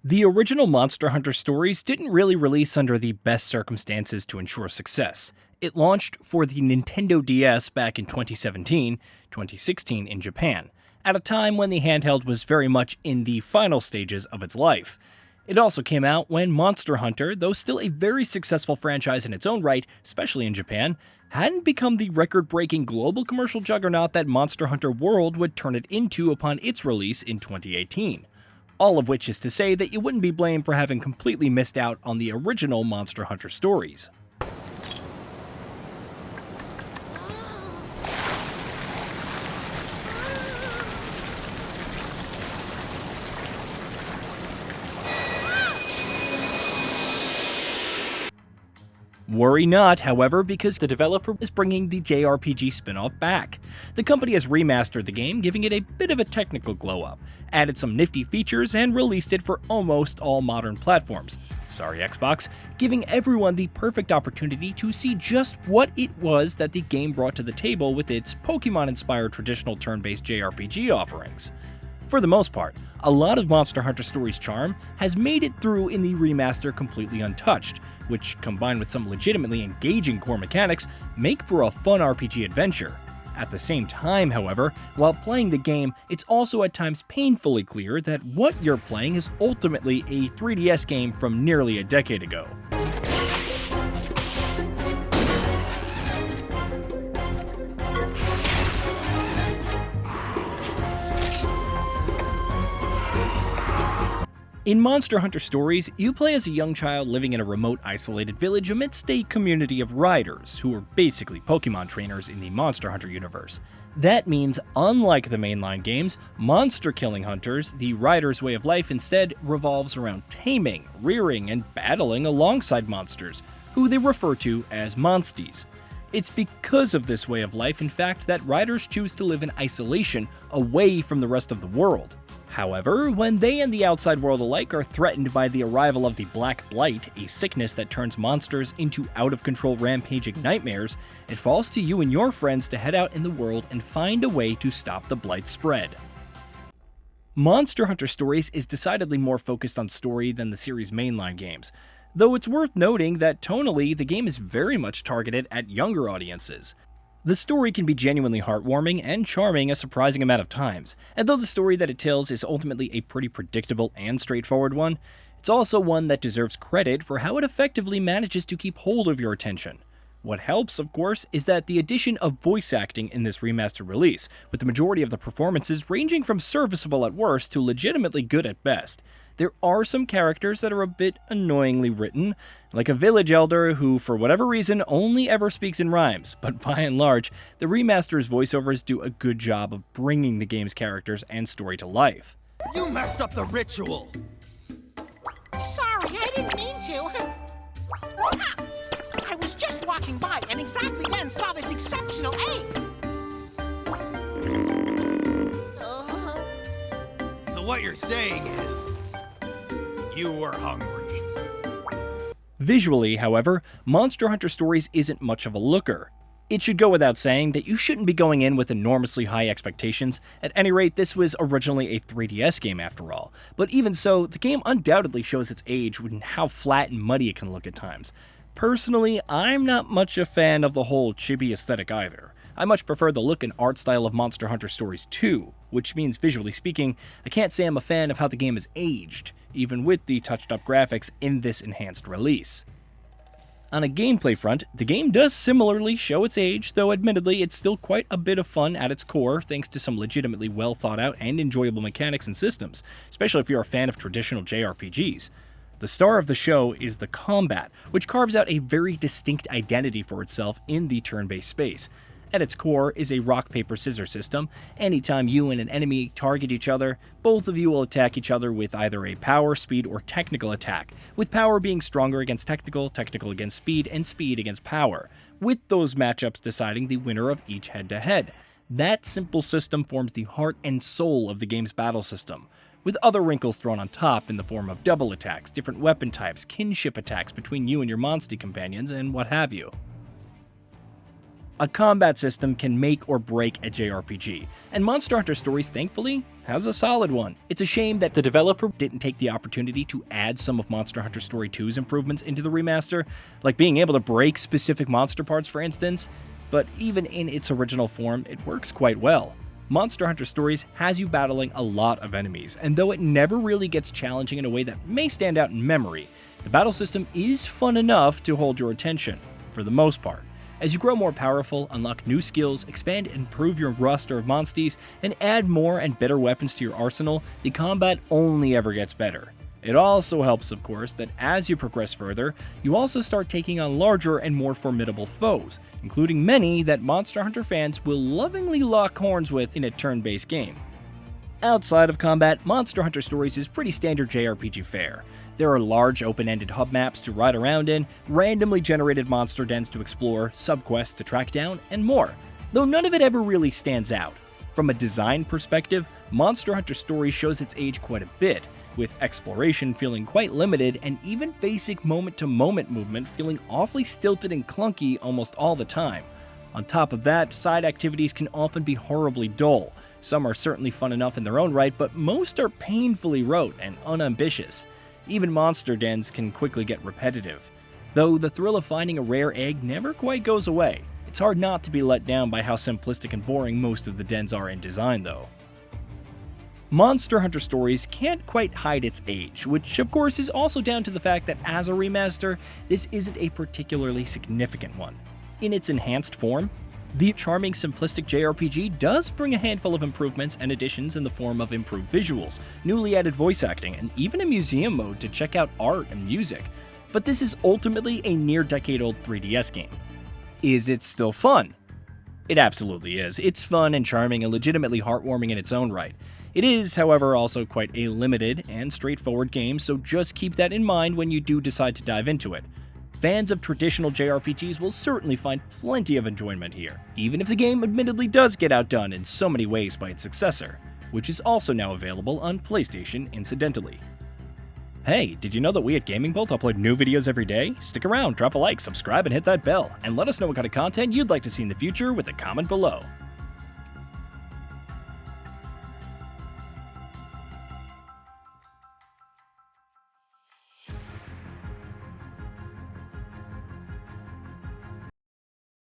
The original Monster Hunter stories didn't really release under the best circumstances to ensure success. It launched for the Nintendo DS back in 2016 in Japan, at a time when the handheld was very much in the final stages of its life. It also came out when Monster Hunter, though still a very successful franchise in its own right, especially in Japan, hadn't become the record-breaking global commercial juggernaut that Monster Hunter World would turn it into upon its release in 2018. All of which is to say that you wouldn't be blamed for having completely missed out on the original Monster Hunter stories. Worry not, however, because the developer is bringing the JRPG spin-off back. The company has remastered the game, giving it a bit of a technical glow-up, added some nifty features, and released it for almost all modern platforms. Sorry, Xbox, giving everyone the perfect opportunity to see just what it was that the game brought to the table with its Pokemon-inspired traditional turn-based JRPG offerings. For the most part, a lot of Monster Hunter Stories' charm has made it through in the remaster completely untouched, which, combined with some legitimately engaging core mechanics, make for a fun RPG adventure. At the same time, however, while playing the game, it's also at times painfully clear that what you're playing is ultimately a 3DS game from nearly a decade ago. In Monster Hunter Stories, you play as a young child living in a remote, isolated village amidst a community of riders, who are basically Pokemon trainers in the Monster Hunter universe. That means, unlike the mainline games, monster-killing hunters, the riders' way of life instead revolves around taming, rearing, and battling alongside monsters, who they refer to as monsties. It's because of this way of life, in fact, that riders choose to live in isolation, away from the rest of the world. However, when they and the outside world alike are threatened by the arrival of the Black Blight, a sickness that turns monsters into out-of-control rampaging nightmares, it falls to you and your friends to head out in the world and find a way to stop the Blight's spread. Monster Hunter Stories is decidedly more focused on story than the series' mainline games, though it's worth noting that tonally, the game is very much targeted at younger audiences. The story can be genuinely heartwarming and charming a surprising amount of times, and though the story that it tells is ultimately a pretty predictable and straightforward one, it's also one that deserves credit for how it effectively manages to keep hold of your attention. What helps, of course, is that the addition of voice acting in this remastered release, with the majority of the performances ranging from serviceable at worst to legitimately good at best. There are some characters that are a bit annoyingly written, like a village elder who, for whatever reason, only ever speaks in rhymes, but by and large, the remaster's voiceovers do a good job of bringing the game's characters and story to life. You messed up the ritual! Sorry, I didn't mean to. I was just walking by and exactly then saw this exceptional ape. So what you're saying is, you were hungry. Visually, however, Monster Hunter Stories isn't much of a looker. It should go without saying that you shouldn't be going in with enormously high expectations. At any rate, this was originally a 3DS game after all. But even so, the game undoubtedly shows its age in how flat and muddy it can look at times. Personally, I'm not much a fan of the whole chibi aesthetic either. I much prefer the look and art style of Monster Hunter Stories 2, which means, visually speaking, I can't say I'm a fan of how the game is aged, even with the touched-up graphics in this enhanced release. On a gameplay front, the game does similarly show its age, though admittedly it's still quite a bit of fun at its core thanks to some legitimately well thought out and enjoyable mechanics and systems, especially if you're a fan of traditional JRPGs. The star of the show is the combat, which carves out a very distinct identity for itself in the turn-based space. At its core is a rock-paper-scissors system. Anytime you and an enemy target each other, both of you will attack each other with either a power, speed, or technical attack, with power being stronger against technical, technical against speed, and speed against power, with those matchups deciding the winner of each head-to-head. That simple system forms the heart and soul of the game's battle system, with other wrinkles thrown on top in the form of double attacks, different weapon types, kinship attacks between you and your Monstie companions, and what have you. A combat system can make or break a JRPG, and Monster Hunter Stories, thankfully, has a solid one. It's a shame that the developer didn't take the opportunity to add some of Monster Hunter Story 2's improvements into the remaster, like being able to break specific monster parts for instance, but even in its original form, it works quite well. Monster Hunter Stories has you battling a lot of enemies, and though it never really gets challenging in a way that may stand out in memory, the battle system is fun enough to hold your attention, for the most part. As you grow more powerful, unlock new skills, expand and improve your roster of monsties, and add more and better weapons to your arsenal, the combat only ever gets better. It also helps, of course, that as you progress further, you also start taking on larger and more formidable foes, including many that Monster Hunter fans will lovingly lock horns with in a turn-based game. Outside of combat, Monster Hunter Stories is pretty standard JRPG fare. There are large open-ended hub maps to ride around in, randomly generated monster dens to explore, subquests to track down, and more, though none of it ever really stands out. From a design perspective, Monster Hunter Stories shows its age quite a bit, with exploration feeling quite limited and even basic moment-to-moment movement feeling awfully stilted and clunky almost all the time. On top of that, side activities can often be horribly dull. Some are certainly fun enough in their own right, but most are painfully rote and unambitious. Even monster dens can quickly get repetitive. Though the thrill of finding a rare egg never quite goes away. It's hard not to be let down by how simplistic and boring most of the dens are in design though. Monster Hunter Stories can't quite hide its age, which of course is also down to the fact that as a remaster, this isn't a particularly significant one. In its enhanced form, the charming simplistic JRPG does bring a handful of improvements and additions in the form of improved visuals, newly added voice acting, and even a museum mode to check out art and music. But this is ultimately a near-decade-old 3DS game. Is it still fun? It absolutely is. It's fun and charming and legitimately heartwarming in its own right. It is, however, also quite a limited and straightforward game, so just keep that in mind when you do decide to dive into it. Fans of traditional JRPGs will certainly find plenty of enjoyment here, even if the game admittedly does get outdone in so many ways by its successor, which is also now available on PlayStation incidentally. Hey, did you know that we at GamingBolt upload new videos every day? Stick around, drop a like, subscribe, and hit that bell, and let us know what kind of content you'd like to see in the future with a comment below.